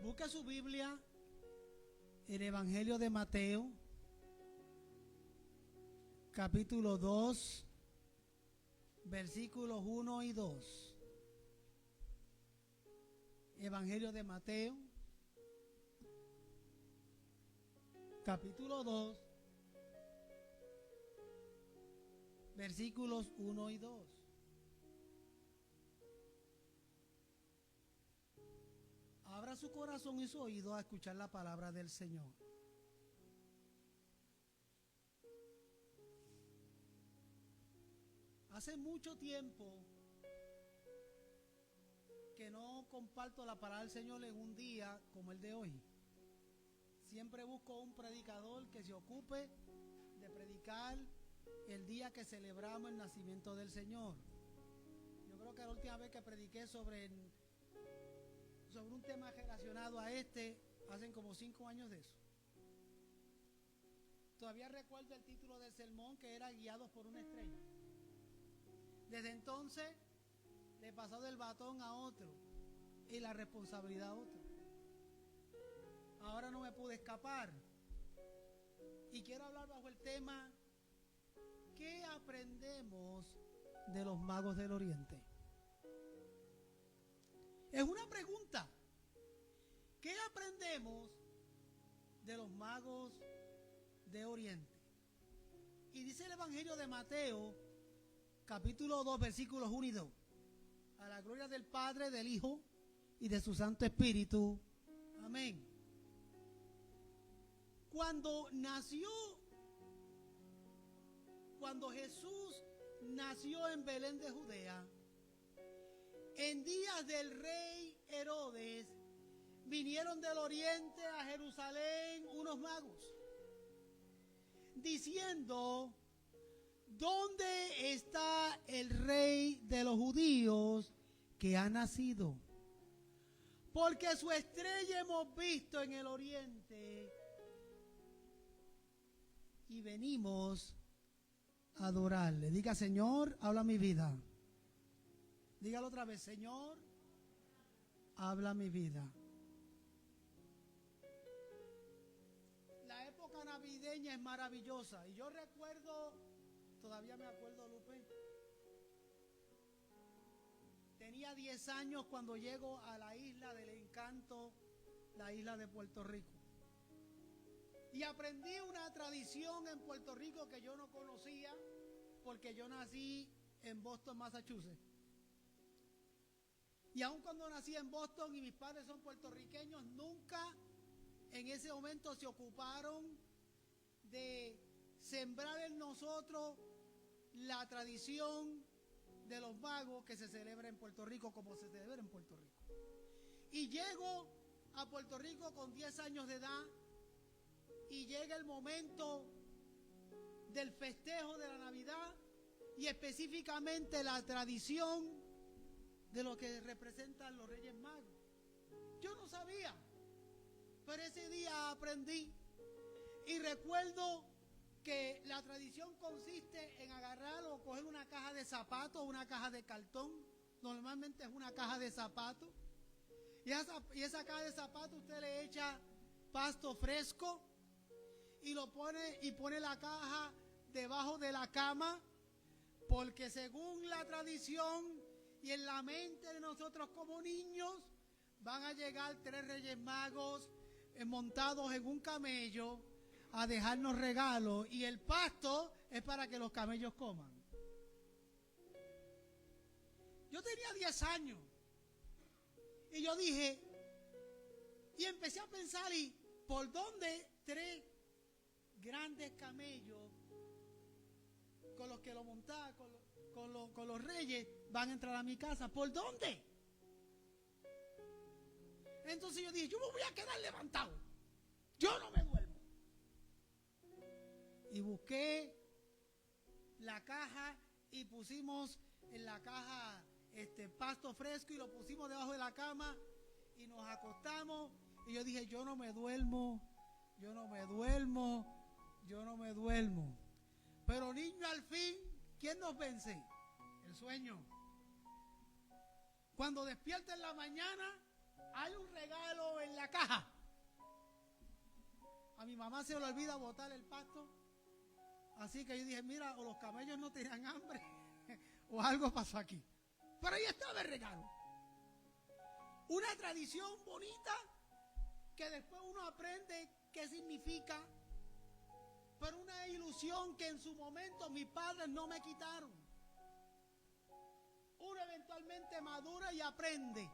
Busca su Biblia, el Evangelio de Mateo, capítulo 2, versículos 1 y 2. Evangelio de Mateo, capítulo 2, versículos 1 y 2. Abra su corazón y su oído a escuchar la palabra del Señor. Hace mucho tiempo que no comparto la palabra del Señor en un día como el de hoy. Siempre busco un predicador que se ocupe de predicar el día que celebramos el nacimiento del Señor. Yo creo que la última vez que prediqué sobre un tema relacionado a hacen como 5 años de eso. Todavía recuerdo el título del sermón, que era Guiados por una estrella. Desde entonces le he pasado el batón a otro y la responsabilidad a otro. Ahora no me pude escapar y quiero hablar bajo el tema: ¿qué aprendemos de los magos del Oriente? Es una pregunta. ¿Qué aprendemos de los magos de Oriente? Y dice el Evangelio de Mateo, capítulo 2, versículos 1 y 2. A la gloria del Padre, del Hijo y de su Santo Espíritu. Amén. Cuando Jesús nació en Belén de Judea, en días del rey Herodes, vinieron del oriente a Jerusalén unos magos, diciendo: ¿dónde está el rey de los judíos que ha nacido? Porque su estrella hemos visto en el oriente y venimos a adorarle. Diga: Señor, habla mi vida. Dígalo otra vez: Señor, habla mi vida. La época navideña es maravillosa. Y yo recuerdo, todavía me acuerdo, Lupe, tenía 10 años cuando llego a la isla del encanto, la isla de Puerto Rico. Y aprendí una tradición en Puerto Rico que yo no conocía, porque yo nací en Boston, Massachusetts. Y aun cuando nací en Boston y mis padres son puertorriqueños, nunca en ese momento se ocuparon de sembrar en nosotros la tradición de los magos que se celebra en Puerto Rico como se celebra en Puerto Rico. Y llego a Puerto Rico con 10 años de edad y llega el momento del festejo de la Navidad y específicamente la tradición de lo que representan los Reyes Magos. Yo no sabía, pero ese día aprendí. Y recuerdo que la tradición consiste en agarrar o coger una caja de zapatos o una caja de cartón. Normalmente es una caja de zapatos. Y esa caja de zapatos usted le echa pasto fresco y pone la caja debajo de la cama, porque según la tradición y en la mente de nosotros como niños, van a llegar 3 Reyes Magos montados en un camello a dejarnos regalos, y el pasto es para que los camellos coman. Yo tenía 10 años y yo dije, y empecé a pensar, ¿y por dónde 3 grandes camellos con los que lo montaba, con los reyes, van a entrar a mi casa? ¿Por dónde? Entonces yo dije, yo me voy a quedar levantado, yo no me duermo. Y busqué la caja y pusimos en la caja pasto fresco y lo pusimos debajo de la cama y nos acostamos. Y yo dije, yo no me duermo. Pero niño, al fin, ¿quién nos vence? El sueño. Cuando despierta en la mañana, hay un regalo en la la caja. A mi mamá se le olvida botar el pasto. Así que yo dije, mira, o los camellos no tenían hambre o algo pasó aquí. Pero ahí estaba el regalo. Una tradición bonita que después uno aprende qué significa. Pero una ilusión que en su momento mis padres no me quitaron. Uno eventualmente madura y aprende.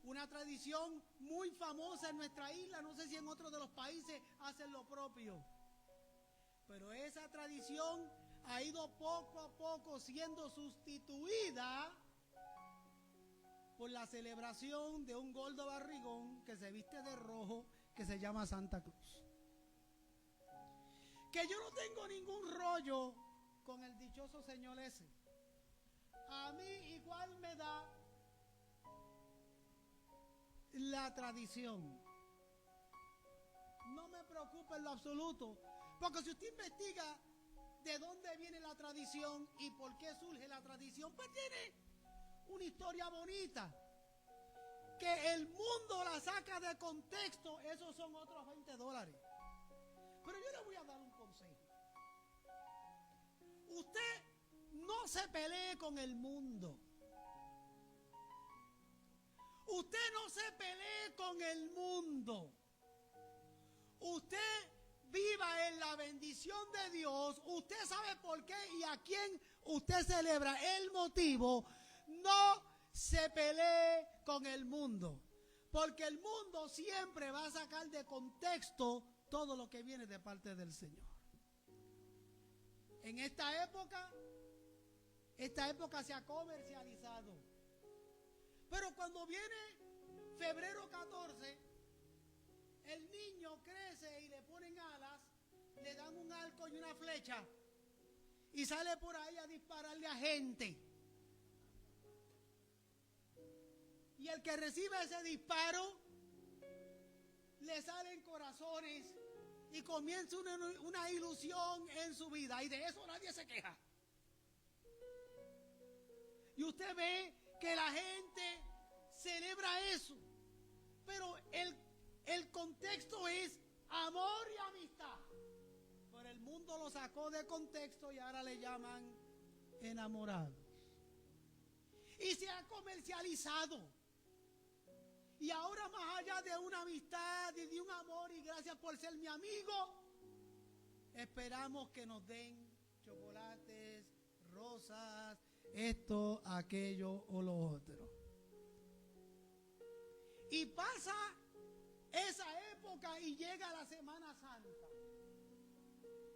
Una tradición muy famosa en nuestra isla, no sé si en otros de los países hacen lo propio. Pero esa tradición ha ido poco a poco siendo sustituida por la celebración de un gordo barrigón que se viste de rojo, que se llama Santa Cruz. Que yo no tengo ningún rollo con el dichoso señor ese. A mí igual me da la tradición. No me preocupa en lo absoluto, porque si usted investiga de dónde viene la tradición y por qué surge la tradición, pues tiene una historia bonita. Que el mundo la saca de contexto, esos son otros $20. Pero yo le voy a dar un consejo. Usted no se pelee con el mundo. Usted no se pelee con el mundo. Usted viva en la bendición de Dios. Usted sabe por qué y a quién usted celebra. El motivo, no se pelee con el mundo. Porque el mundo siempre va a sacar de contexto todo lo que viene de parte del Señor. En esta época se ha comercializado. Pero cuando viene febrero 14, el niño crece y le ponen alas, le dan un arco y una flecha y sale por ahí a dispararle a gente. Y el que recibe ese disparo, le salen corazones y comienza una ilusión en su vida. Y de eso nadie se queja. Y usted ve que la gente celebra eso. Pero el contexto es amor y amistad. Pero el mundo lo sacó de contexto y ahora le llaman enamorados. Y se ha comercializado. Y ahora más allá de una amistad y de un amor y gracias por ser mi amigo, esperamos que nos den chocolates, rosas, esto, aquello o lo otro. Y pasa esa época y llega la Semana Santa.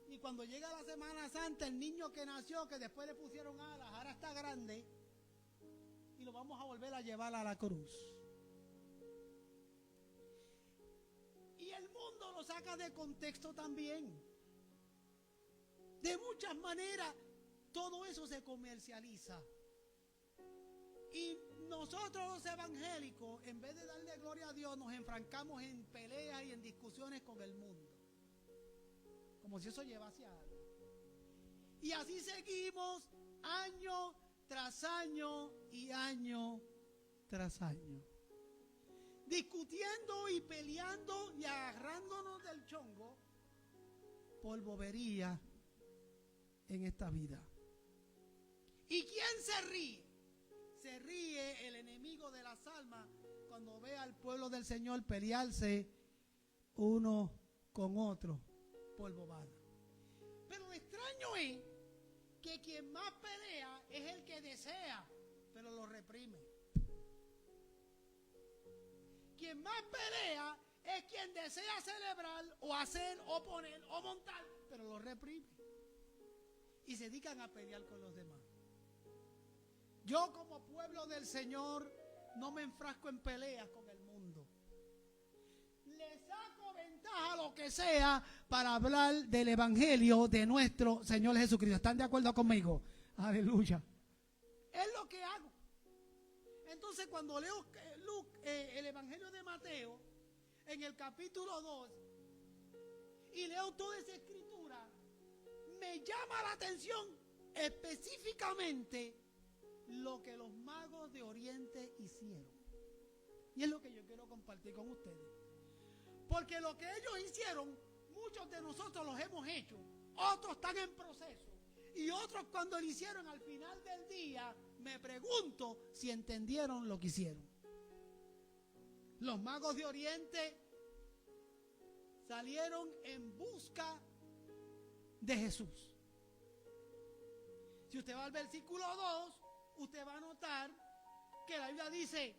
Y cuando llega la Semana Santa, el niño que nació, que después le pusieron alas, ahora está grande, y lo vamos a volver a llevar a la cruz. Y el mundo lo saca de contexto también. De muchas maneras, todo eso se comercializa. Y nosotros los evangélicos, en vez de darle gloria a Dios, nos enfrancamos en peleas y en discusiones con el mundo. Como si eso llevase a algo. Y así seguimos año tras año y año tras año. Discutiendo y peleando y agarrándonos del chongo por bobería en esta vida. ¿Y quién se ríe? Se ríe el enemigo de las almas cuando ve al pueblo del Señor pelearse uno con otro por bobada. Pero lo extraño es que quien más pelea es el que desea, pero lo reprime. Quien más pelea es quien desea celebrar o hacer o poner o montar, pero lo reprime. Y se dedican a pelear con los demás. Yo como pueblo del Señor no me enfrasco en peleas con el mundo. Le saco ventaja a lo que sea para hablar del evangelio de nuestro Señor Jesucristo. ¿Están de acuerdo conmigo? Aleluya. Es lo que hago. Entonces cuando leo el evangelio de Mateo en el capítulo 2 y leo toda esa escritura, me llama la atención específicamente lo que los magos de Oriente hicieron. Y es lo que yo quiero compartir. compartir con ustedes. Porque lo que ellos hicieron, muchos de nosotros los hemos hecho, otros están en proceso. Y otros cuando lo hicieron al final del día, me pregunto si entendieron lo que hicieron. Los magos de Oriente salieron en busca de Jesús. Si usted va al versículo 2, usted va a notar que la Biblia dice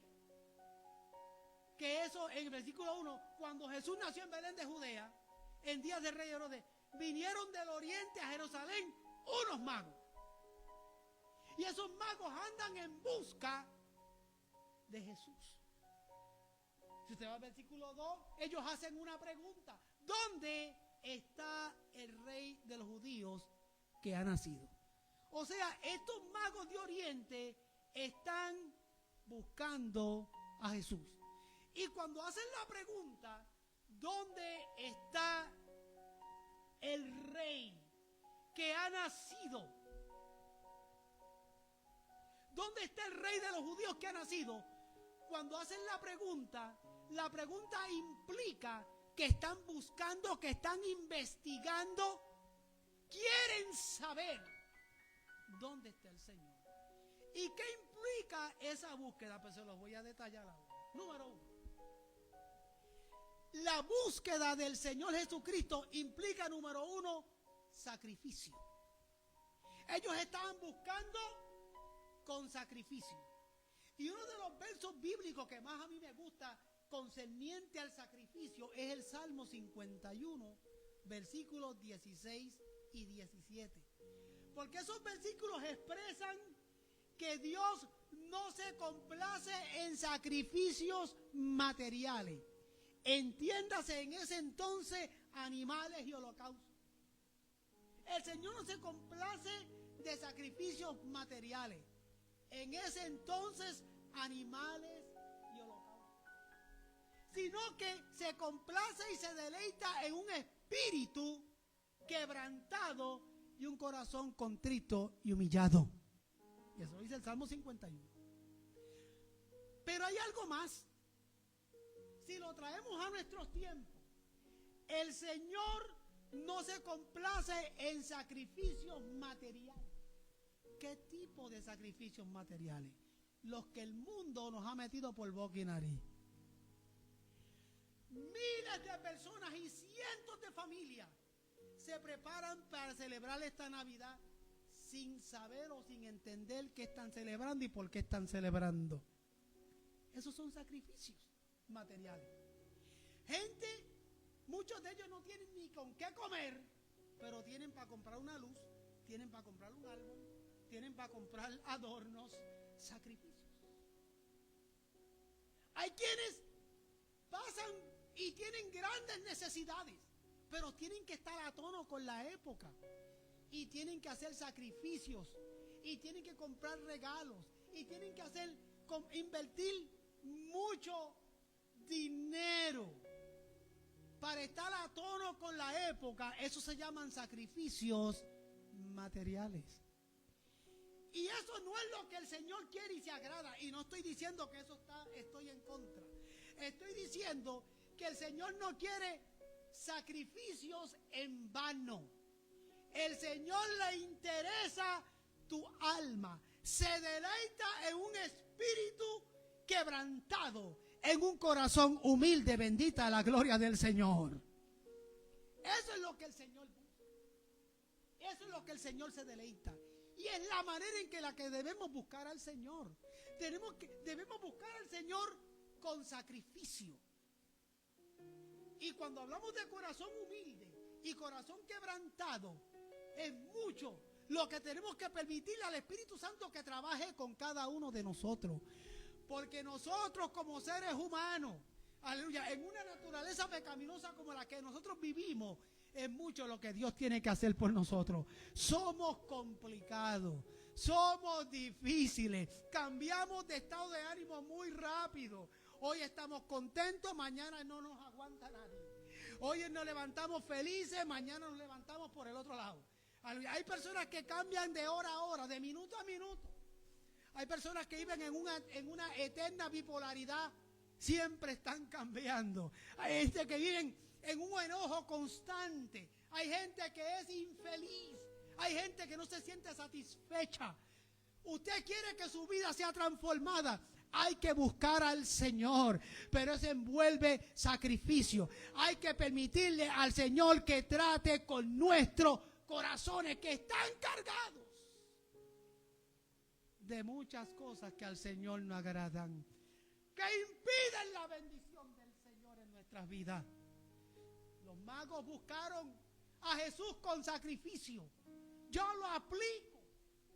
que eso en el versículo 1, cuando Jesús nació en Belén de Judea, en días del rey Herodes, vinieron del oriente a Jerusalén unos magos. Y esos magos andan en busca de Jesús. Si usted va al versículo 2, ellos hacen una pregunta: ¿dónde está el rey de los judíos que ha nacido? O sea, estos magos de Oriente están buscando a Jesús. Y cuando hacen la pregunta, ¿dónde está el rey que ha nacido? ¿Dónde está el rey de los judíos que ha nacido? Cuando hacen la pregunta implica que están buscando, que están investigando, quieren saber dónde está el Señor. ¿Y qué implica esa búsqueda? Pues se los voy a detallar ahora. Número 1. La búsqueda del Señor Jesucristo implica, número 1, sacrificio. Ellos estaban buscando con sacrificio. Y uno de los versos bíblicos que más a mí me gusta concerniente al sacrificio es el Salmo 51, versículos 16 y 17. Porque esos versículos expresan que Dios no se complace en sacrificios materiales. Entiéndase en ese entonces animales y holocaustos. El Señor no se complace de sacrificios materiales. En ese entonces animales y holocaustos. Sino que se complace y se deleita en un espíritu quebrantado y un corazón contrito y humillado. Y eso dice el Salmo 51. Pero hay algo más. Si lo traemos a nuestros tiempos, el Señor no se complace en sacrificios materiales. ¿Qué tipo de sacrificios materiales? Los que el mundo nos ha metido por boca y nariz. Miles de personas y cientos de familias se preparan para celebrar esta Navidad sin saber o sin entender qué están celebrando y por qué están celebrando. Esos son sacrificios materiales. Gente, muchos de ellos no tienen ni con qué comer, pero tienen para comprar una luz, tienen para comprar un árbol, tienen para comprar adornos, sacrificios. Hay quienes pasan y tienen grandes necesidades, pero tienen que estar a tono con la época y tienen que hacer sacrificios y tienen que comprar regalos y tienen que invertir mucho dinero para estar a tono con la época. Eso se llaman sacrificios materiales. Y eso no es lo que el Señor quiere y se agrada. Y no estoy diciendo que estoy en contra. Estoy diciendo que el Señor no quiere sacrificios en vano. El Señor le interesa tu alma. Se deleita en un espíritu quebrantado, en un corazón humilde. Bendita la gloria del Señor. Eso es lo que el Señor busca. Eso es lo que el Señor se deleita. Y es la manera en la que debemos buscar al Señor. Debemos buscar al Señor con sacrificio. Y cuando hablamos de corazón humilde y corazón quebrantado, es mucho lo que tenemos que permitirle al Espíritu Santo que trabaje con cada uno de nosotros. Porque nosotros como seres humanos, aleluya, en una naturaleza pecaminosa como la que nosotros vivimos, es mucho lo que Dios tiene que hacer por nosotros. Somos complicados, somos difíciles, cambiamos de estado de ánimo muy rápido. Hoy estamos contentos, mañana no nos aguanta nadie. Hoy nos levantamos felices, mañana nos levantamos por el otro lado. Hay personas que cambian de hora a hora, de minuto a minuto. Hay personas que viven en una eterna bipolaridad siempre están cambiando. Hay gente que vive en un enojo constante. Hay gente que es infeliz. Hay gente que no se siente satisfecha. Usted quiere que su vida sea transformada. Hay que buscar al Señor, pero eso envuelve sacrificio. Hay que permitirle al Señor que trate con nuestros corazones que están cargados de muchas cosas que al Señor no agradan, que impiden la bendición del Señor en nuestras vidas. Los magos buscaron a Jesús con sacrificio. Yo lo aplico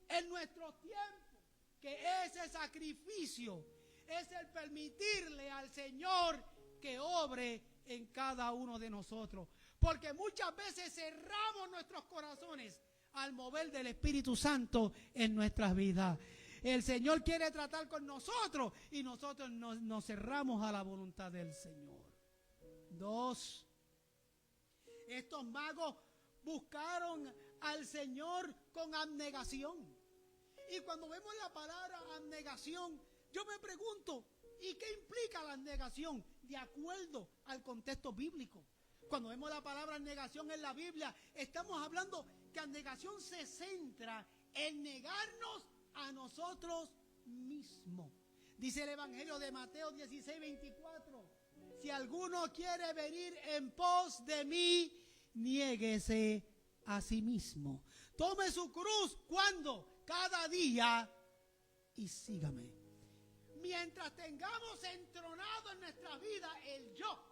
en nuestro tiempo, que ese sacrificio es el permitirle al Señor que obre en cada uno de nosotros. Porque muchas veces cerramos nuestros corazones al mover del Espíritu Santo en nuestras vidas. El Señor quiere tratar con nosotros y nosotros nos cerramos a la voluntad del Señor. 2. Estos magos buscaron al Señor con abnegación. Y cuando vemos la palabra abnegación, yo me pregunto, ¿y qué implica la abnegación? De acuerdo al contexto bíblico. Cuando vemos la palabra abnegación en la Biblia, estamos hablando que abnegación se centra en negarnos a nosotros mismos. Dice el Evangelio de Mateo 16:24. Si alguno quiere venir en pos de mí, niéguese a sí mismo. Tome su cruz, ¿cuándo? Cada día, y sígame. Mientras tengamos entronado en nuestra vida el yo,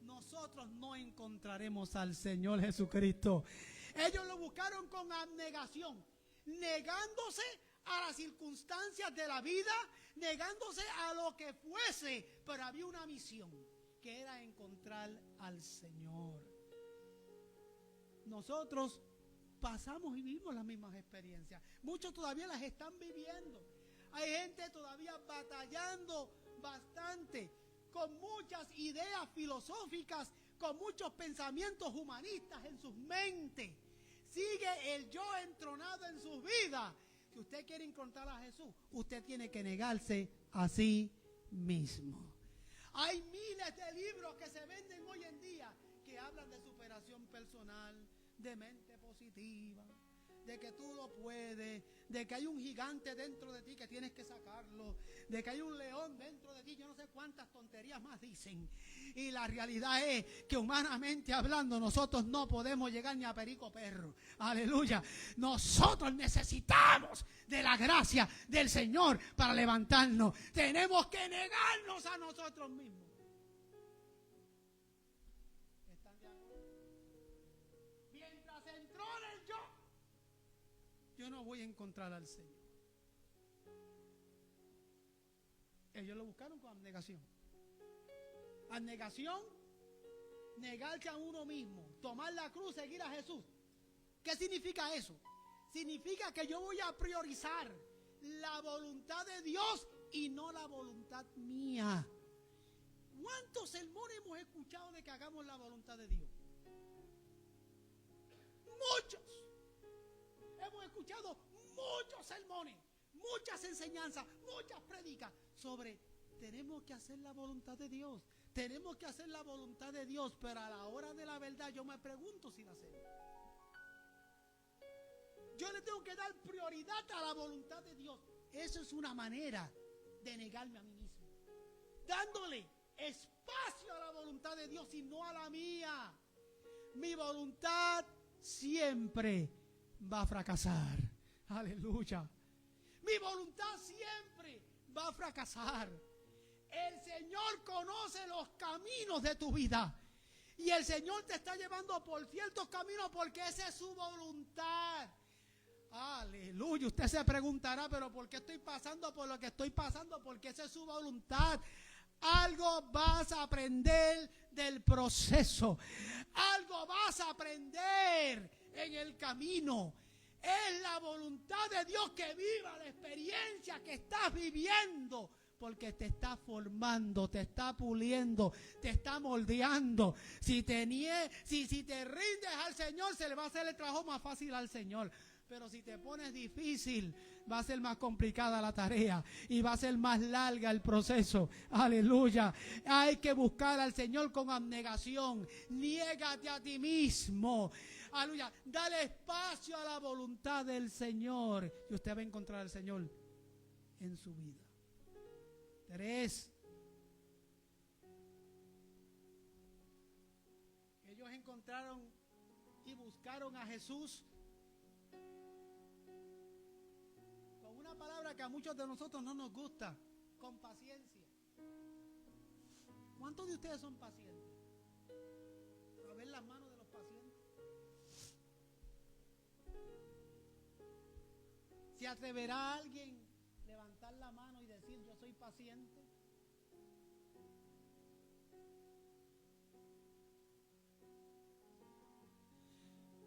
nosotros no encontraremos al Señor Jesucristo. Ellos lo buscaron con abnegación, negándose a las circunstancias de la vida, negándose a lo que fuese, pero había una misión, que era encontrar al Señor. Nosotros pasamos y vivimos las mismas experiencias. Muchos todavía las están viviendo. Hay gente todavía batallando bastante, con muchas ideas filosóficas, con muchos pensamientos humanistas en sus mentes. Sigue el yo entronado en sus vidas. Si usted quiere encontrar a Jesús, usted tiene que negarse a sí mismo. Hay miles de libros que se venden hoy en día que hablan de superación personal, de mente positiva, de que tú lo puedes, de que hay un gigante dentro de ti que tienes que sacarlo, de que hay un león dentro de ti. Yo no sé cuántas tonterías más dicen. Y la realidad es que humanamente hablando nosotros no podemos llegar ni a perico perro. Aleluya. Nosotros necesitamos de la gracia del Señor para levantarnos. Tenemos que negarnos a nosotros mismos. ¿Están de acuerdo? Mientras entró en el yo no voy a encontrar al Señor. Ellos lo buscaron con abnegación. Abnegación, negarse a uno mismo, tomar la cruz, seguir a Jesús. ¿Qué significa eso? Significa que yo voy a priorizar la voluntad de Dios y no la voluntad mía. ¿Cuántos sermones hemos escuchado de que hagamos la voluntad de Dios? Muchos. Hemos escuchado muchos sermones, muchas enseñanzas, muchas prédicas sobre tenemos que hacer la voluntad de Dios. Tenemos que hacer la voluntad de Dios, pero a la hora de la verdad yo me pregunto si la hacemos. Yo le tengo que dar prioridad a la voluntad de Dios. Eso es una manera de negarme a mí mismo, dándole espacio a la voluntad de Dios y no a la mía. Mi voluntad siempre va a fracasar. Aleluya. Mi voluntad siempre va a fracasar. El Señor conoce los caminos de tu vida. Y el Señor te está llevando por ciertos caminos porque esa es su voluntad. Aleluya. Usted se preguntará, pero ¿por qué estoy pasando por lo que estoy pasando? Porque esa es su voluntad. Algo vas a aprender del proceso. Algo vas a aprender en el camino. Es la voluntad de Dios que viva la experiencia que estás viviendo, porque te está formando, te está puliendo, te está moldeando. Si te rindes al Señor, se le va a hacer el trabajo más fácil al Señor. Pero si te pones difícil, va a ser más complicada la tarea y va a ser más larga el proceso. Aleluya. Hay que buscar al Señor con abnegación. Niégate a ti mismo. Aleluya. Dale espacio a la voluntad del Señor y usted va a encontrar al Señor en su vida. 3. Ellos encontraron y buscaron a Jesús con una palabra que a muchos de nosotros no nos gusta, con paciencia. ¿Cuántos de ustedes son pacientes? A ver las manos de los pacientes. ¿Se atreverá alguien a levantar la mano y decir yo soy paciente?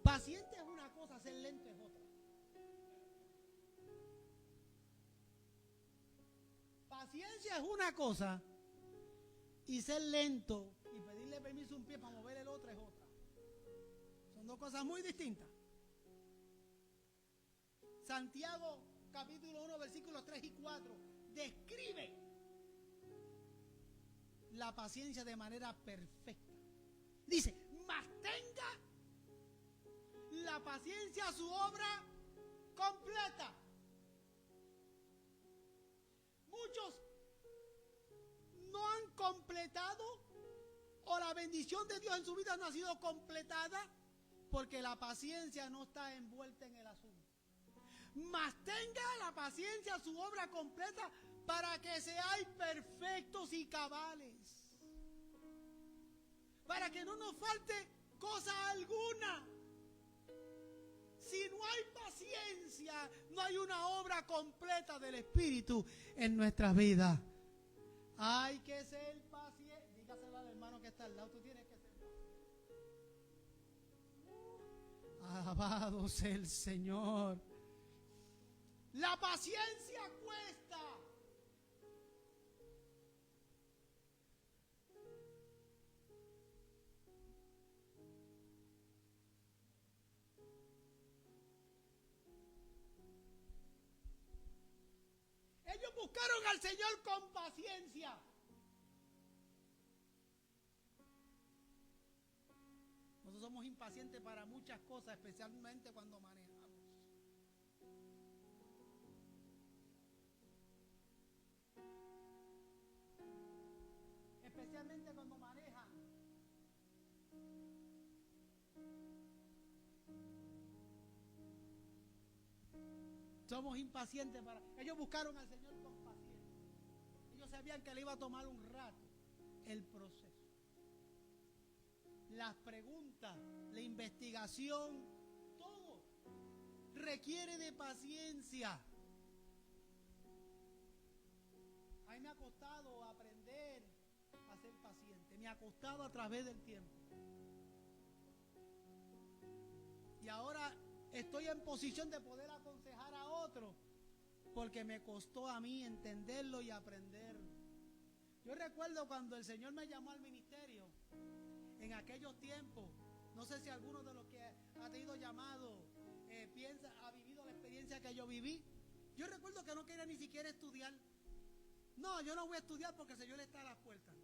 Paciente es una cosa, ser lento es otra. Paciencia es una cosa y ser lento y pedirle permiso a un pie para mover el otro es otra. Son dos cosas muy distintas. Santiago capítulo 1 versículos 3 y 4 describe la paciencia de manera perfecta. Dice, mas tenga la paciencia su obra completa. Muchos no han completado o la bendición de Dios en su vida no ha sido completada porque la paciencia no está envuelta en el asunto. Mas tenga la paciencia su obra completa para que seáis perfectos y cabales. Para que no nos falte cosa alguna. Si no hay paciencia, no hay una obra completa del Espíritu en nuestras vidas. Hay que ser paciente. Dígaselo al hermano que está al lado. Tú tienes que ser paciente. Alabado sea el Señor. La paciencia cuesta. Ellos buscaron al Señor con paciencia. Nosotros somos impacientes para muchas cosas, especialmente cuando manejamos. Especialmente cuando manejan. Somos impacientes para... Ellos buscaron al Señor con paciencia. Ellos sabían que le iba a tomar un rato el proceso. Las preguntas, la investigación, todo requiere de paciencia. A mí me ha costado aprender a ser paciente. Me ha costado a través del tiempo. Y ahora estoy en posición de poder aconsejar a otro porque me costó a mí entenderlo y aprenderlo. Yo recuerdo cuando el Señor me llamó al ministerio, en aquellos tiempos, no sé si alguno de los que ha tenido llamado ha vivido la experiencia que yo viví. Yo recuerdo que no quería ni siquiera estudiar. No, yo no voy a estudiar porque el Señor está a las puertas.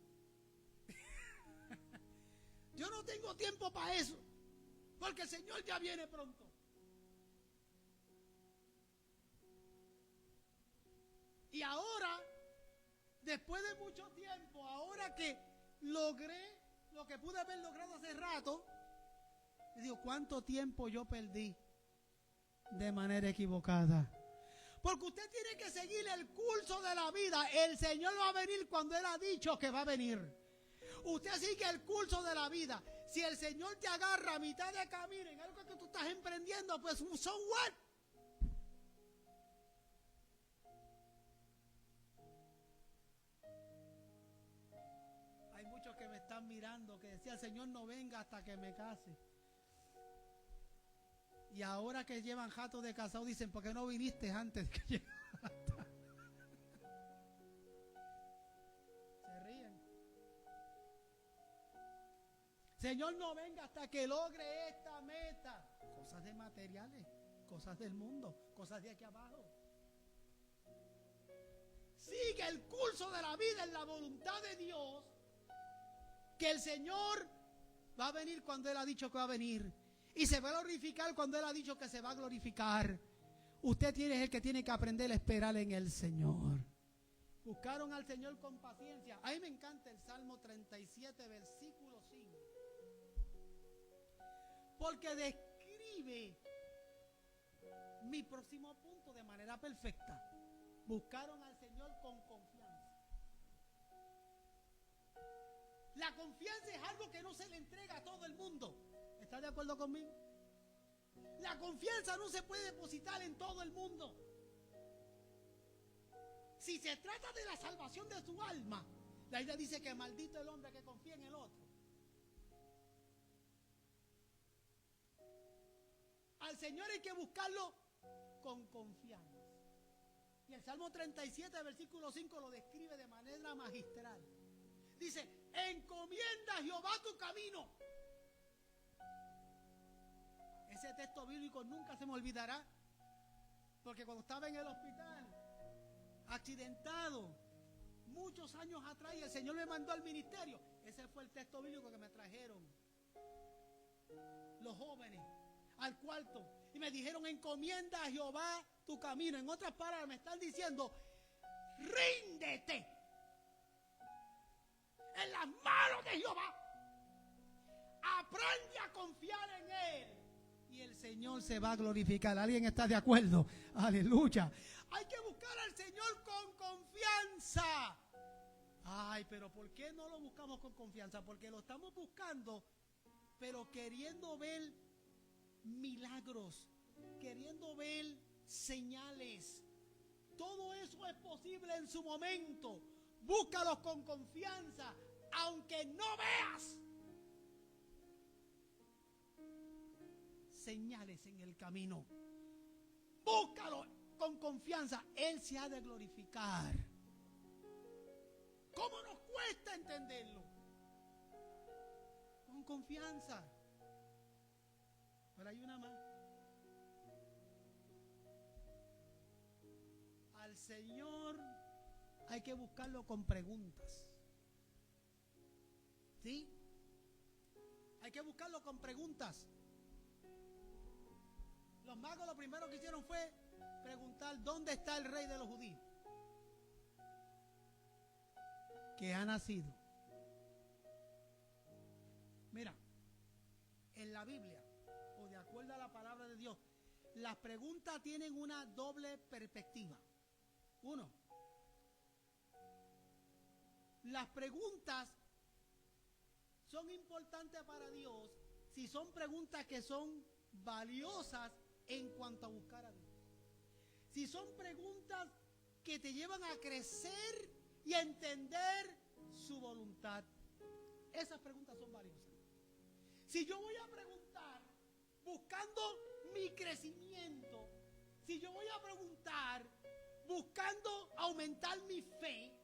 Yo no tengo tiempo para eso, porque el Señor ya viene pronto. Y ahora, después de mucho tiempo, ahora que logré lo que pude haber logrado hace rato, le digo, ¿cuánto tiempo yo perdí de manera equivocada? Porque usted tiene que seguir el curso de la vida. El Señor va a venir cuando Él ha dicho que va a venir. Usted sigue el curso de la vida. Si el Señor te agarra a mitad de camino en algo que tú estás emprendiendo, pues so what? Hay muchos que me están mirando que decía, el Señor no venga hasta que me case. Y ahora que llevan jato de casado dicen, ¿por qué no viniste antes que llegara? Se ríen. Señor, no venga hasta que logre esta meta. Cosas de materiales, cosas del mundo, cosas de aquí abajo. Sigue el curso de la vida en la voluntad de Dios, que el Señor va a venir cuando Él ha dicho que va a venir, y se va a glorificar cuando Él ha dicho que se va a glorificar. Usted es el que tiene que aprender a esperar en el Señor. Buscaron al Señor con paciencia. A mí me encanta el Salmo 37, versículo 5, porque describe mi próximo punto de manera perfecta. Buscaron al Señor con confianza. La confianza es algo que no se le entrega a todo el mundo. ¿Está de acuerdo conmigo? La confianza no se puede depositar en todo el mundo. Si se trata de la salvación de su alma, la Biblia dice que maldito el hombre que confía en el otro. Al Señor hay que buscarlo con confianza. Y el Salmo 37, versículo 5 lo describe de manera magistral. Dice, encomienda a Jehová tu camino. Ese texto bíblico nunca se me olvidará, porque cuando estaba en el hospital, accidentado, muchos años atrás, y el Señor me mandó al ministerio, ese fue el texto bíblico que me trajeron los jóvenes al cuarto, y me dijeron, encomienda a Jehová tu camino. En otras palabras, me están diciendo, ríndete en las manos de Jehová, aprende a confiar en Él, y el Señor se va a glorificar. ¿Alguien está de acuerdo? Aleluya. Hay que buscar al Señor con confianza. Ay, pero ¿por qué no lo buscamos con confianza? Porque lo estamos buscando, pero queriendo ver milagros, queriendo ver señales. Todo eso es posible en su momento. Búscalos con confianza, aunque no veas señales en el camino. Búscalo con confianza. Él se ha de glorificar. ¿Cómo nos cuesta entenderlo? Con confianza. Pero hay una más. Al Señor hay que buscarlo con preguntas. ¿Sí? Hay que buscarlo con preguntas. Los magos lo primero que hicieron fue preguntar, ¿dónde está el rey de los judíos? Que ha nacido. Mira, en la Biblia, o de acuerdo a la palabra de Dios, las preguntas tienen una doble perspectiva. Uno, las preguntas son importantes para Dios si son preguntas que son valiosas en cuanto a buscar a Dios. Si son preguntas que te llevan a crecer y a entender su voluntad, esas preguntas son valiosas. Si yo voy a preguntar buscando mi crecimiento, si yo voy a preguntar buscando aumentar mi fe,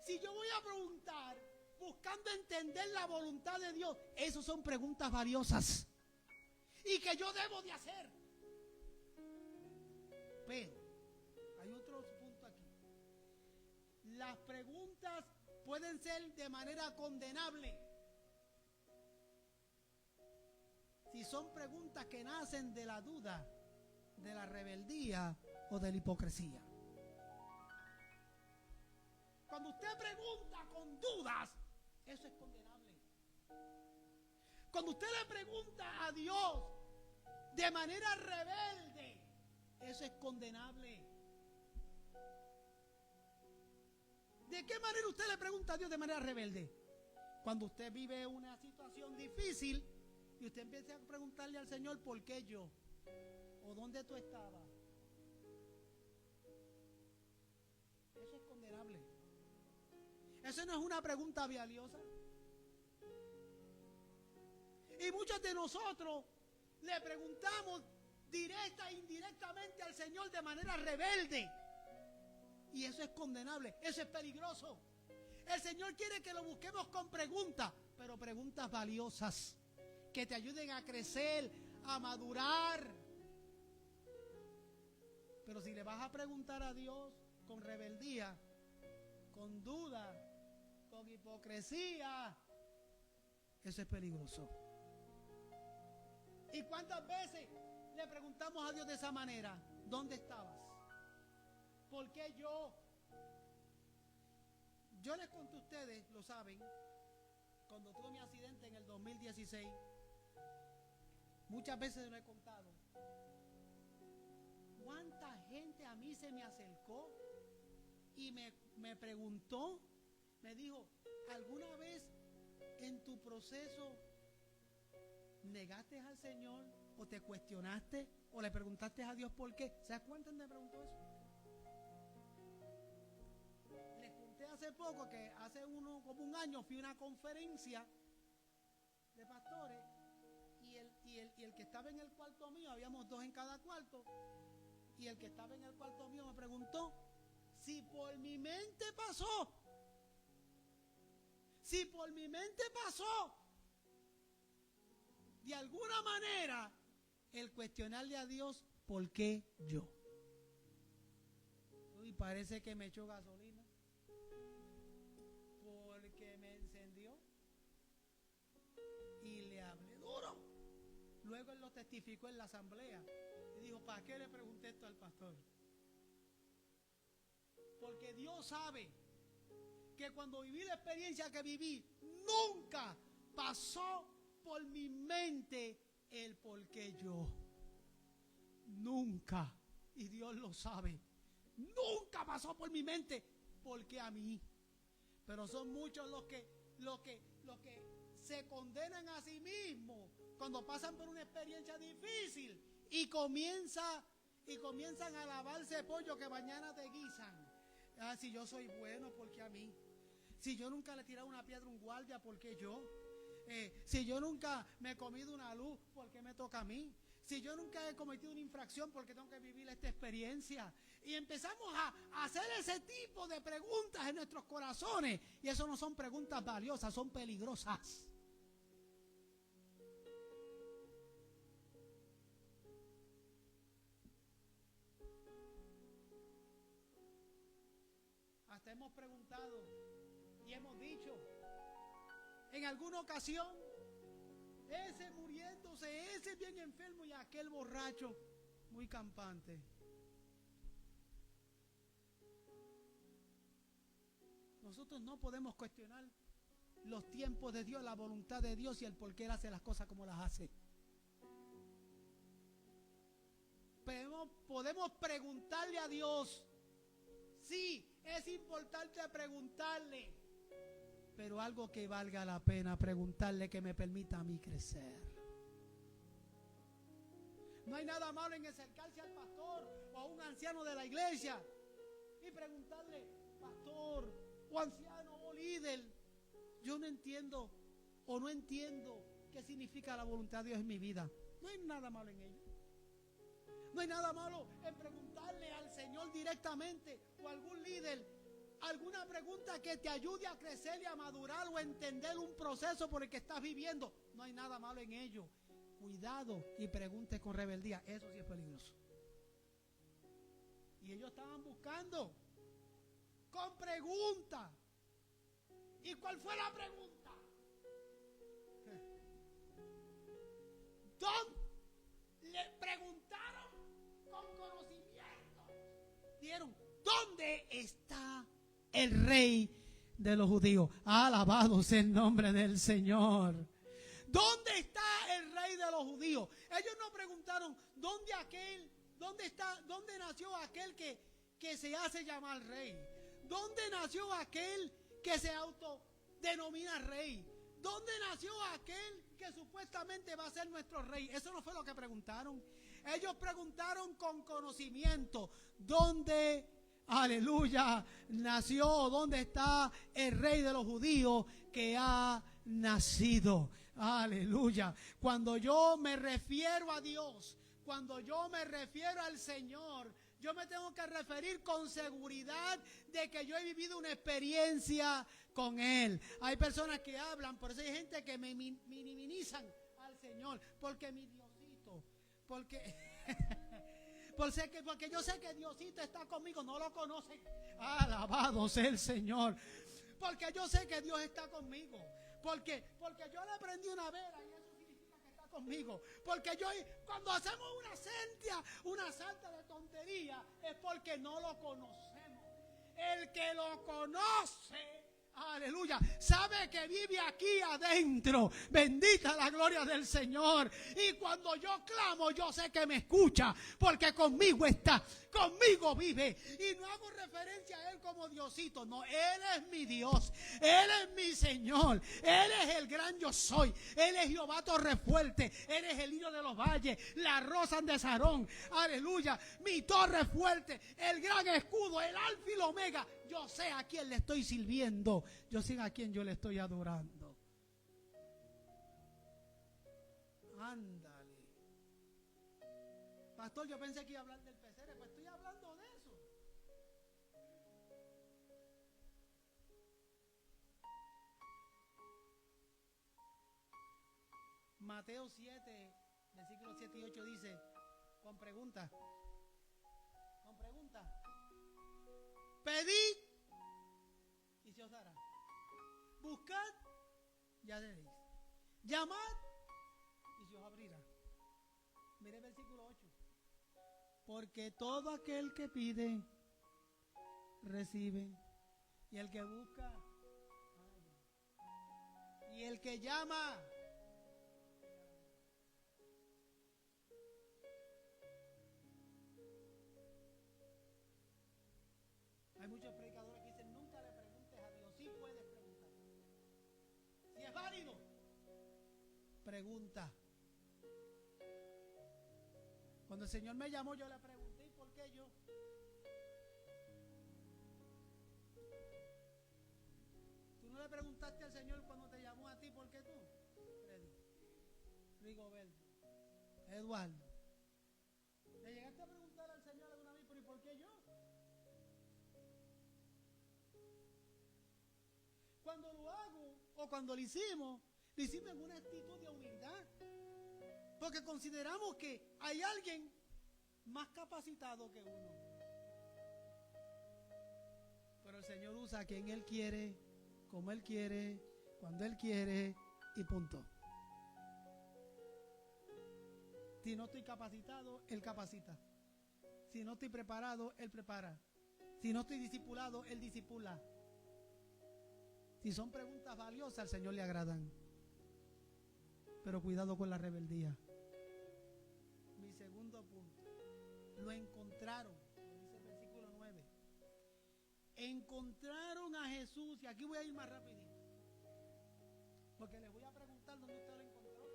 si yo voy a preguntar buscando entender la voluntad de Dios, esas son preguntas valiosas y que yo debo de hacer. Pero hay otro punto aquí. Las preguntas pueden ser de manera condenable si son preguntas que nacen de la duda, de la rebeldía o de la hipocresía. Cuando usted pregunta con dudas, eso es condenable. Cuando usted le pregunta a Dios de manera rebelde, eso es condenable. ¿De qué manera usted le pregunta a Dios de manera rebelde? Cuando usted vive una situación difícil y usted empieza a preguntarle al Señor, ¿por qué yo? ¿O dónde tú estabas? Eso es condenable. Eso no es una pregunta valiosa. Y muchos de nosotros le preguntamos directa e indirectamente al Señor de manera rebelde. Y eso es condenable, eso es peligroso. El Señor quiere que lo busquemos con preguntas, pero preguntas valiosas, que te ayuden a crecer, a madurar. Pero si le vas a preguntar a Dios con rebeldía, con duda, con hipocresía, eso es peligroso. ¿Y cuántas veces le preguntamos a Dios de esa manera? ¿Dónde estabas? ¿Por qué yo? Yo les conté a ustedes, lo saben, cuando tuve mi accidente en el 2016, muchas veces lo he contado. ¿Cuánta gente a mí se me acercó y me preguntó, me dijo, ¿alguna vez en tu proceso negaste al Señor o te cuestionaste o le preguntaste a Dios por qué? ¿Sabes cuántas me preguntó eso? Les conté hace poco que hace como un año fui a una conferencia de pastores y el que estaba en el cuarto mío, habíamos 2 en cada cuarto, y el que estaba en el cuarto mío me preguntó si por mi mente pasó, de alguna manera el cuestionarle a Dios ¿por qué yo? Y parece que me echó gasolina porque me encendió y le hablé duro. Luego él lo testificó en la asamblea y dijo, ¿para qué le pregunté esto al pastor? Porque Dios sabe que cuando viví la experiencia que viví, nunca pasó por mi mente el por qué yo. Nunca. Y Dios lo sabe. Nunca pasó por mi mente por qué a mí. Pero son muchos los que se condenan a sí mismos cuando pasan por una experiencia difícil y comienzan a lavarse pollo que mañana te guisan. Ah, si yo soy bueno, ¿por qué a mí? Si yo nunca le he tirado una piedra a un guardia, ¿por qué yo? Si yo nunca me he comido una luz, ¿por qué me toca a mí? Si yo nunca he cometido una infracción, ¿por qué tengo que vivir esta experiencia? Y empezamos a hacer ese tipo de preguntas en nuestros corazones. Y eso no son preguntas valiosas, son peligrosas. Hasta hemos preguntado y hemos dicho, en alguna ocasión, ese muriéndose, ese bien enfermo y aquel borracho muy campante. Nosotros no podemos cuestionar los tiempos de Dios, la voluntad de Dios y el por qué Él hace las cosas como las hace. Podemos preguntarle a Dios. Sí, es importante preguntarle, pero algo que valga la pena preguntarle, que me permita a mí crecer. No hay nada malo en acercarse al pastor o a un anciano de la iglesia y preguntarle, pastor o anciano o líder, yo no entiendo qué significa la voluntad de Dios en mi vida. No hay nada malo en ello. No hay nada malo en preguntarle al Señor directamente o a algún líder alguna pregunta que te ayude a crecer y a madurar o a entender un proceso por el que estás viviendo. No hay nada malo en ello. Cuidado y pregunte con rebeldía. Eso sí es peligroso. Y ellos estaban buscando con pregunta. ¿Y cuál fue la pregunta? Le preguntaron con conocimiento. Dijeron, ¿dónde está el rey de los judíos? Alabado sea el nombre del Señor. ¿Dónde está el rey de los judíos? Ellos no preguntaron, ¿dónde nació aquel que se hace llamar rey? ¿Dónde nació aquel que se autodenomina rey? ¿Dónde nació aquel que supuestamente va a ser nuestro rey? Eso no fue lo que preguntaron. Ellos preguntaron con conocimiento, ¿dónde, aleluya, nació? ¿Dónde está el rey de los judíos que ha nacido? Aleluya. Cuando yo me refiero a Dios, cuando yo me refiero al Señor, yo me tengo que referir con seguridad de que yo he vivido una experiencia con Él. Hay personas que hablan, por eso hay gente que me minimizan al Señor, porque mi Diosito, porque Porque yo sé que Diosito está conmigo. No lo conocen. Alabado sea el Señor. Porque yo sé que Dios está conmigo. Porque yo le aprendí una vela y eso significa que está conmigo. Porque cuando hacemos una santa de tontería, es porque no lo conocemos. El que lo conoce, aleluya, sabe que vive aquí adentro. Bendita la gloria del Señor. Y cuando yo clamo, yo sé que me escucha, porque conmigo está, conmigo vive. Y no hago referencia a Él como Diosito, no, Él es mi Dios, Él es mi Señor, Él es el gran yo soy, Él es Jehová Torrefuerte, Él es el lirio de los valles, la rosa de Sarón, aleluya, mi torre fuerte, el gran escudo, el alfa y el omega. Yo sé a quién le estoy sirviendo, yo sé a quién yo le estoy adorando. Ándale. Pastor, yo pensé que iba a hablar del pesebre, pues estoy hablando de eso. Mateo 7, versículos 7 y 8 dice, con pregunta, pedid y se os dará, buscad y hallaréis, llamad y se os abrirá. Mire el versículo 8, porque todo aquel que pide recibe, y el que busca y el que llama. Hay muchos predicadores que dicen, nunca le preguntes a Dios. Sí puedes preguntar. Si es válido, pregunta. Cuando el Señor me llamó, yo le pregunté, ¿y por qué yo? ¿Tú no le preguntaste al Señor cuando te llamó a ti, por qué tú? Freddy, Rigoberto, Eduardo. ¿Le llegaste a preguntar al Señor alguna vez, pero ¿y por qué yo? Cuando lo hago o cuando lo hicimos en una actitud de humildad, porque consideramos que hay alguien más capacitado que uno. Pero el Señor usa a quien Él quiere, como Él quiere, cuando Él quiere y punto. Si no estoy capacitado, Él capacita. Si no estoy preparado, Él prepara. Si no estoy discipulado, Él discipula. Si son preguntas valiosas, al Señor le agradan. Pero cuidado con la rebeldía. Mi segundo punto. Lo encontraron. Dice el versículo 9. Encontraron a Jesús. Y aquí voy a ir más rapidito. Porque les voy a preguntar dónde usted lo encontró.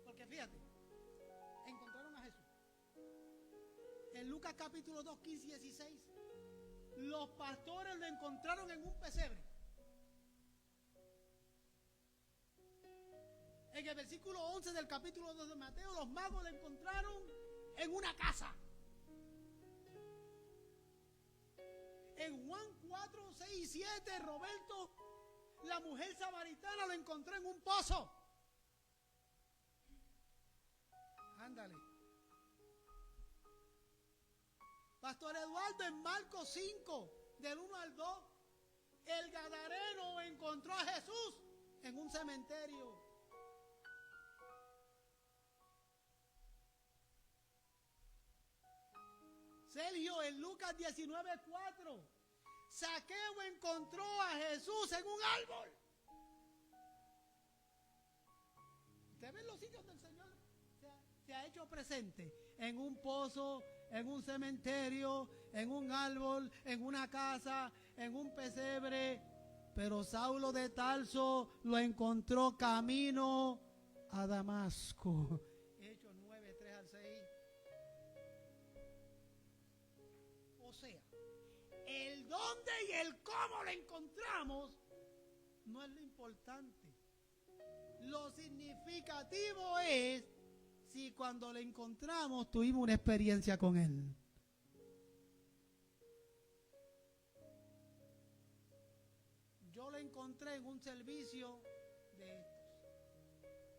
Porque fíjate. Encontraron a Jesús. En Lucas capítulo 2, 15 y 16. Los pastores lo encontraron en un pesebre. En el versículo 11 del capítulo 2 de Mateo, los magos lo encontraron en una casa. En Juan 4, 6 y 7, Roberto, la mujer samaritana, lo encontró en un pozo. Ándale. Pastor Eduardo, en Marcos 5, del 1 al 2, el gadareno encontró a Jesús en un cementerio. Sergio, en Lucas 19:4, Zaqueo encontró a Jesús en un árbol. ¿Usted ve los sitios del Señor? Se ha hecho presente en un pozo, en un cementerio, en un árbol, en una casa, en un pesebre. Pero Saulo de Tarso lo encontró camino a Damasco. Hechos 9, 3 al 6. O sea, el dónde y el cómo lo encontramos no es lo importante. Lo significativo es si cuando lo encontramos tuvimos una experiencia con Él. Yo lo encontré en un servicio de estos.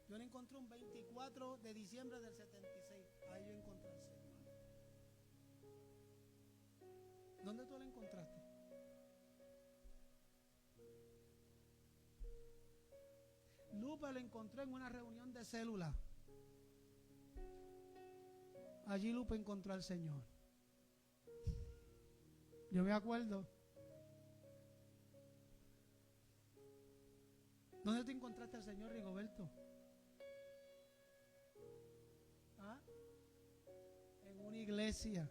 Yo lo encontré un 24 de diciembre del 76. Ahí yo encontré al Señor. ¿Dónde tú la encontraste? Lupe la encontró en una reunión de célula. Allí Lupe encontró al Señor. Yo me acuerdo. ¿Dónde te encontraste al Señor, Rigoberto? ¿Ah? En una iglesia.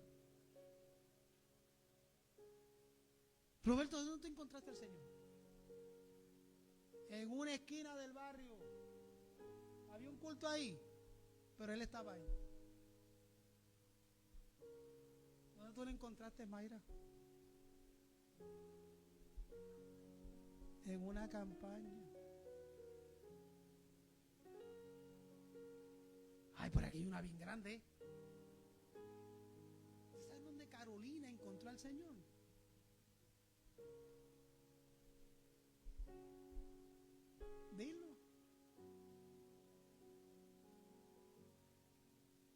Roberto, ¿dónde te encontraste al Señor? En una esquina del barrio. Había un culto ahí, pero él estaba ahí. ¿Dónde tú lo encontraste, Mayra? En una campaña. Ay, por aquí hay una bien grande. ¿Sabes dónde Carolina encontró al Señor? Dilo.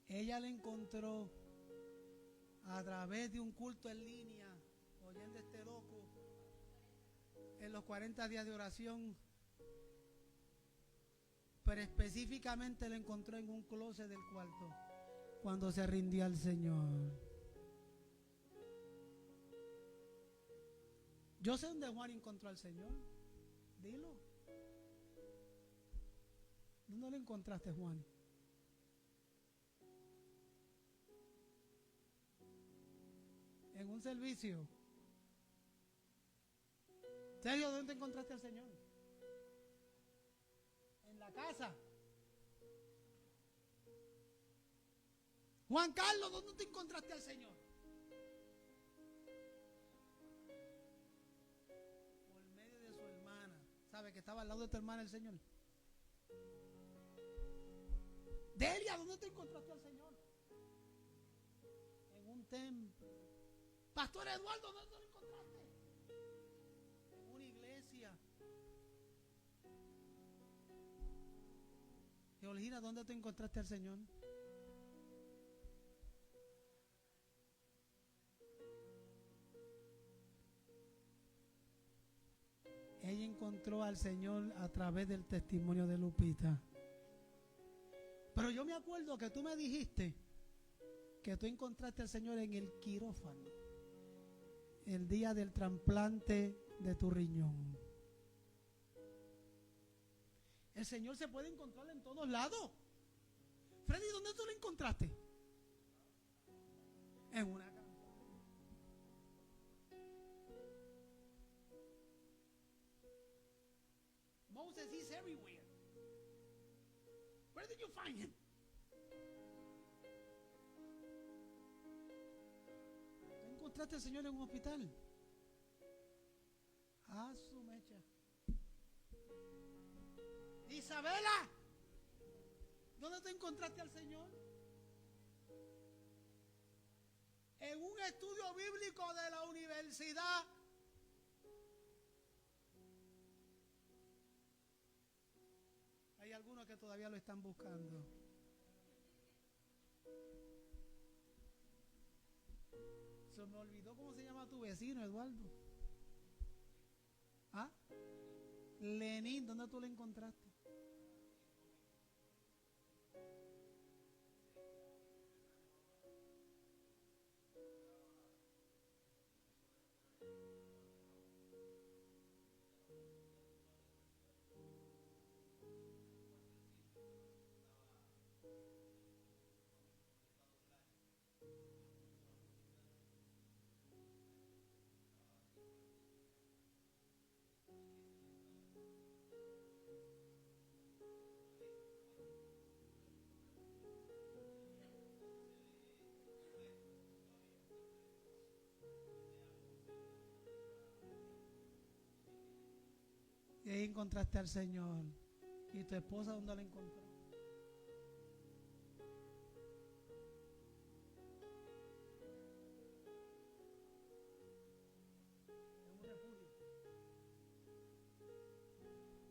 Ella le encontró a través de un culto en línea, oyendo este loco, en los 40 días de oración, pero específicamente le encontró en un closet del cuarto, cuando se rindió al Señor. Yo sé dónde Juan encontró al Señor. Dilo. ¿Dónde lo encontraste, Juan? En un servicio. ¿Serio? ¿Dónde encontraste al Señor? En la casa. Juan Carlos, ¿dónde te encontraste al Señor? Por medio de su hermana. ¿Sabe que estaba al lado de tu hermana el Señor? Delia, ¿dónde te encontraste al Señor? En un templo. Pastor Eduardo, ¿dónde lo encontraste? En una iglesia. Georgina, ¿dónde te encontraste al Señor? Ella encontró al Señor a través del testimonio de Lupita. Pero yo me acuerdo que tú me dijiste que tú encontraste al Señor en el quirófano, el día del trasplante de tu riñón. El Señor se puede encontrar en todos lados. Freddy, ¿dónde tú lo encontraste? En una campaña. Moses is everywhere. Where did you find him? ¿Tú encontraste al Señor en un hospital? Ah, su mecha. Isabela, ¿dónde te encontraste al Señor? En un estudio bíblico de la universidad. Hay algunos que todavía lo están buscando. Se me olvidó cómo se llama tu vecino, Eduardo. ¿Ah? Lenín, ¿dónde tú lo encontraste? Y ahí encontraste al Señor. ¿Y tu esposa dónde la encontró? En un refugio.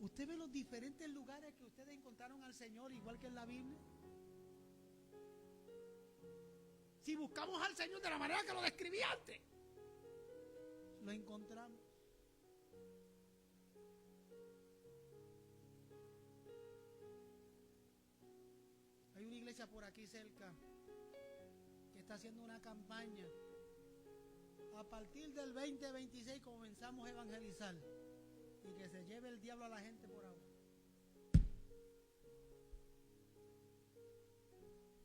¿Usted ve los diferentes lugares que ustedes encontraron al Señor igual que en la Biblia? Si buscamos al Señor de la manera que lo describí antes, lo encontramos. Hay una iglesia por aquí cerca que está haciendo una campaña. A partir del 2026 comenzamos a evangelizar y que se lleve el diablo a la gente por ahora.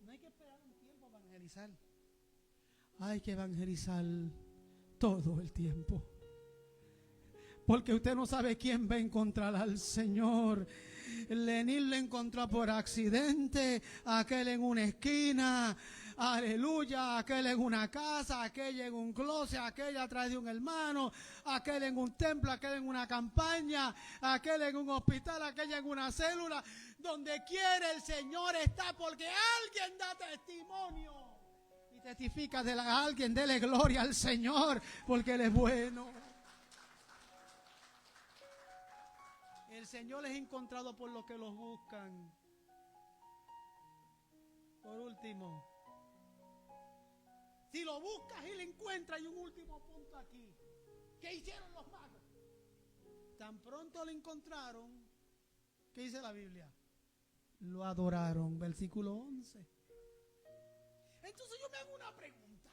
No hay que esperar un tiempo para evangelizar. Hay que evangelizar todo el tiempo. Porque usted no sabe quién va a encontrar al Señor. Lenín lo encontró por accidente, aquel en una esquina, aleluya, aquel en una casa, aquel en un closet, aquel atrás de un hermano, aquel en un templo, aquel en una campaña, aquel en un hospital, aquel en una célula. Donde quiere el Señor está, porque alguien da testimonio y testifica de alguien. Dele gloria al Señor, porque Él es bueno. El Señor es encontrado por los que los buscan. Por último, si lo buscas y lo encuentras, hay un último punto aquí. ¿Qué hicieron los magos? Tan pronto lo encontraron, ¿qué dice la Biblia? Lo adoraron, versículo 11. Entonces yo me hago una pregunta.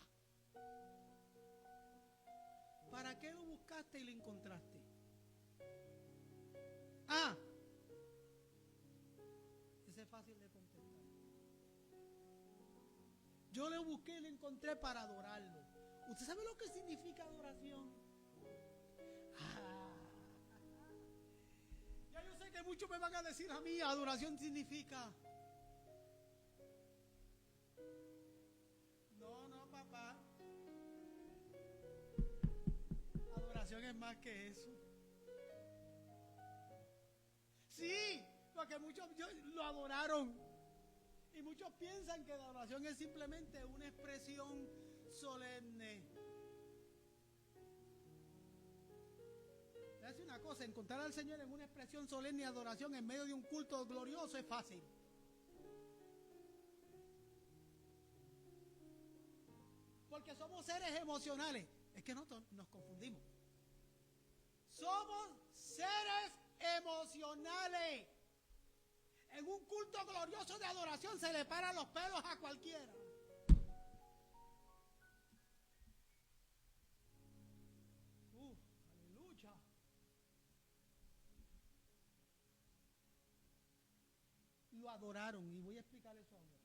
¿Para qué lo buscaste y lo encontraste? Ese es fácil de contestar. Yo lo busqué y lo encontré para adorarlo. ¿Usted sabe lo que significa adoración? Ya yo sé que muchos me van a decir a mí, adoración significa. No, papá. Adoración es más que eso. Sí, porque muchos lo adoraron. Y muchos piensan que la adoración es simplemente una expresión solemne. Le hace una cosa, encontrar al Señor en una expresión solemne y adoración en medio de un culto glorioso es fácil. Porque somos seres emocionales. Es que nosotros nos confundimos. Somos seres emocionales. En un culto glorioso de adoración se le paran los pelos a cualquiera. Aleluya. Lo adoraron y voy a explicar eso ahora.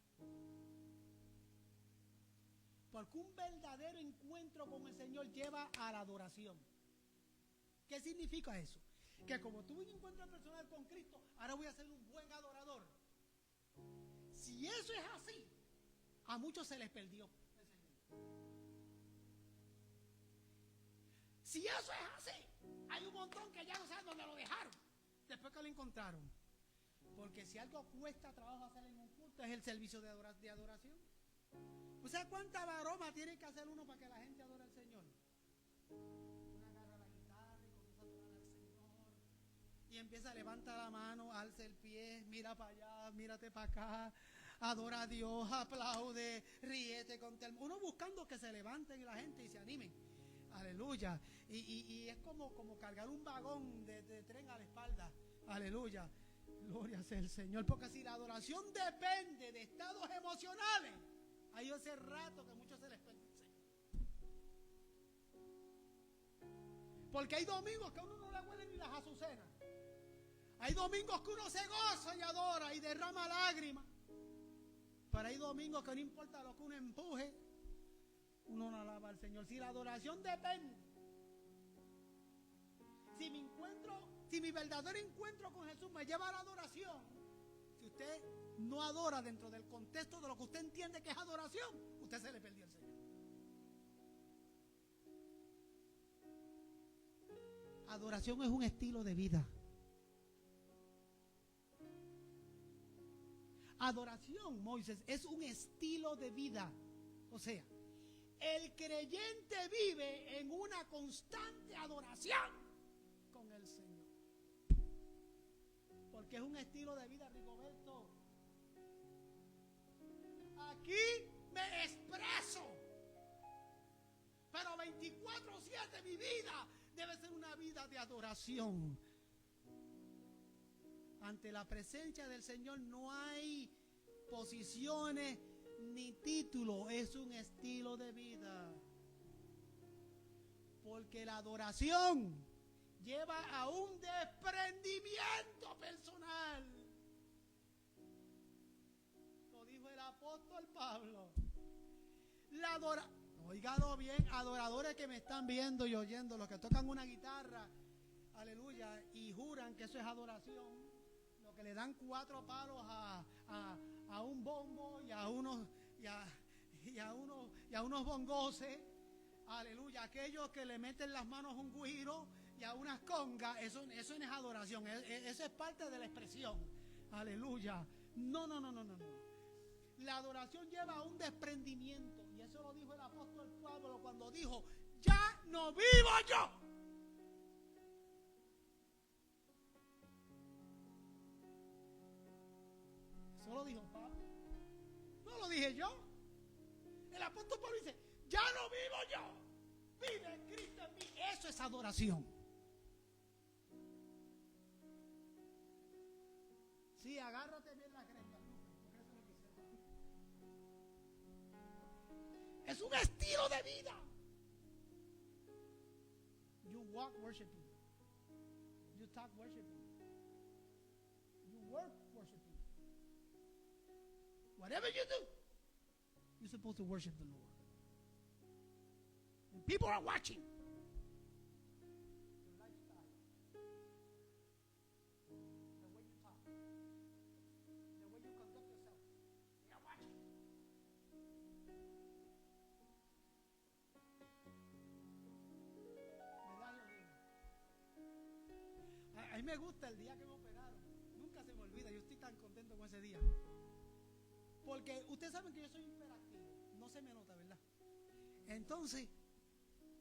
Porque un verdadero encuentro con el Señor lleva a la adoración. ¿Qué significa eso? Que como tuve un encuentro personal con Cristo, ahora voy a ser un buen adorador. Si eso es así, a muchos se les perdió el Señor. Si eso es así, hay un montón que ya no saben dónde lo dejaron después que lo encontraron. Porque si algo cuesta trabajo hacer en un culto es el servicio de adoración. ¿O sea cuánta baroma tiene que hacer uno para que la gente adore al Señor? Y empieza, levanta la mano, alza el pie, mira para allá, mírate para acá, adora a Dios, aplaude, ríete con el uno buscando que se levanten la gente y se animen. Aleluya. Y es como cargar un vagón de tren a la espalda. Aleluya. Gloria sea el Señor. Porque si la adoración depende de estados emocionales, hay hace rato que muchos se les perdice. Porque hay domingos que a uno no le huelen ni las azucenas. Hay domingos que uno se goza y adora y derrama lágrimas. Pero hay domingos que no importa lo que uno empuje, uno no alaba al Señor. Si la adoración depende, si mi verdadero encuentro con Jesús me lleva a la adoración, si usted no adora dentro del contexto de lo que usted entiende que es adoración, usted se le perdió al Señor. Adoración es un estilo de vida. Adoración, Moisés, es un estilo de vida. O sea, el creyente vive en una constante adoración con el Señor. Porque es un estilo de vida, Rigoberto. Aquí me expreso, pero 24/7 mi vida debe ser una vida de adoración. Ante la presencia del Señor no hay posiciones ni títulos, es un estilo de vida. Porque la adoración lleva a un desprendimiento personal. Lo dijo el apóstol Pablo. Oígalo bien, adoradores que me están viendo y oyendo, los que tocan una guitarra, aleluya, y juran que eso es adoración, los que le dan 4 palos a un bombo y a unos bongoses, aleluya, aquellos que le meten las manos a un güiro y a unas congas, eso no es adoración, eso es parte de la expresión, aleluya. No. La adoración lleva a un desprendimiento, y eso lo dijo el apóstol Pablo cuando dijo: ya no vivo yo. Eso lo dijo Pablo, no lo dije yo. El apóstol Pablo dice: ya no vivo yo, vive Cristo en mí. Eso es adoración. Sí, agárrate bien la cresta. Es un estilo de vida. You walk worshiping. You talk worshiping. You work worshiping. Whatever you do, you're supposed to worship the Lord. And people are watching. Your lifestyle. The way you talk. The way you conduct yourself. They are watching. A mí me gusta el día que me operaron. Nunca se me olvida. Yo estoy tan contento con ese día. Porque ustedes saben que yo soy hiperactivo. No se me nota, ¿verdad? Entonces,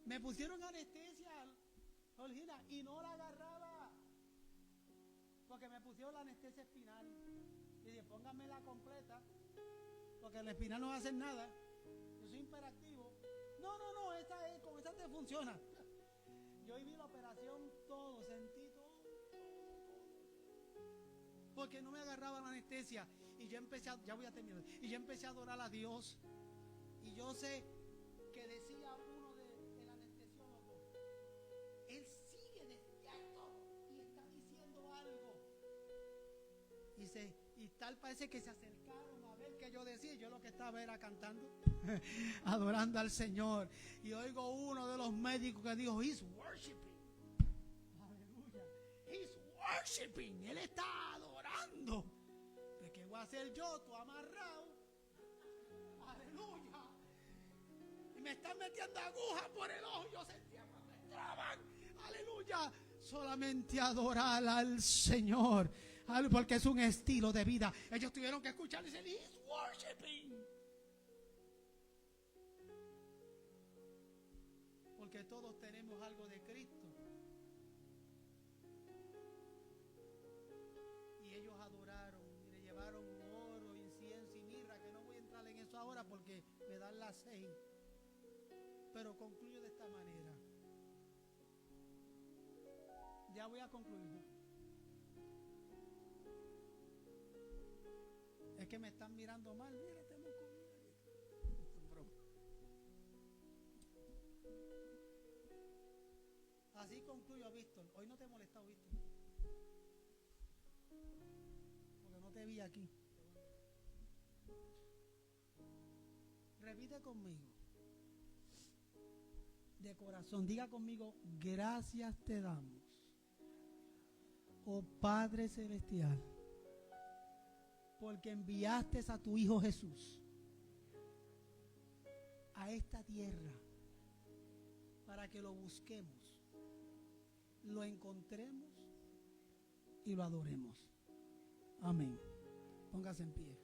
me pusieron anestesia, Olgina, y no la agarraba. Porque me pusieron la anestesia espinal. Y dije, pónganmela completa. Porque el espinal no va a hacer nada. Yo soy hiperactivo. No, con esta te funciona. Yo viví la operación todo, sentí todo. Porque no me agarraba la anestesia. Y yo empecé ya voy a terminar. Y yo empecé a adorar a Dios. Y yo sé que decía uno del anestesiólogo: él sigue despierto y está diciendo algo. Y tal parece que se acercaron a ver qué yo decía. Yo lo que estaba era cantando, adorando al Señor. Y oigo uno de los médicos que dijo: he's worshiping. Aleluya. He's worshiping. Él está adorando. ¿Pero qué voy a hacer yo? Tú amarrado. Aleluya. Y me están metiendo agujas por el ojo. Yo sentía que me entraban. Aleluya. Solamente adorar al Señor. Porque es un estilo de vida. Ellos tuvieron que escuchar y decir: he's worshiping. Porque todos tenemos algo de Cristo. Y ellos adoraron y le llevaron oro, incienso y mirra, que no voy a entrar en eso ahora porque me dan las 6. Pero concluyo de esta manera. Ya voy a concluir. Es que me están mirando mal. Mira, tenemos comida. Así concluyo, Víctor. Hoy no te he molestado, Víctor. Porque no te vi aquí. Repite conmigo. De corazón, diga conmigo: gracias te damos, oh Padre Celestial, porque enviaste a tu Hijo Jesús a esta tierra para que lo busquemos, lo encontremos y lo adoremos. Amén. Póngase en pie.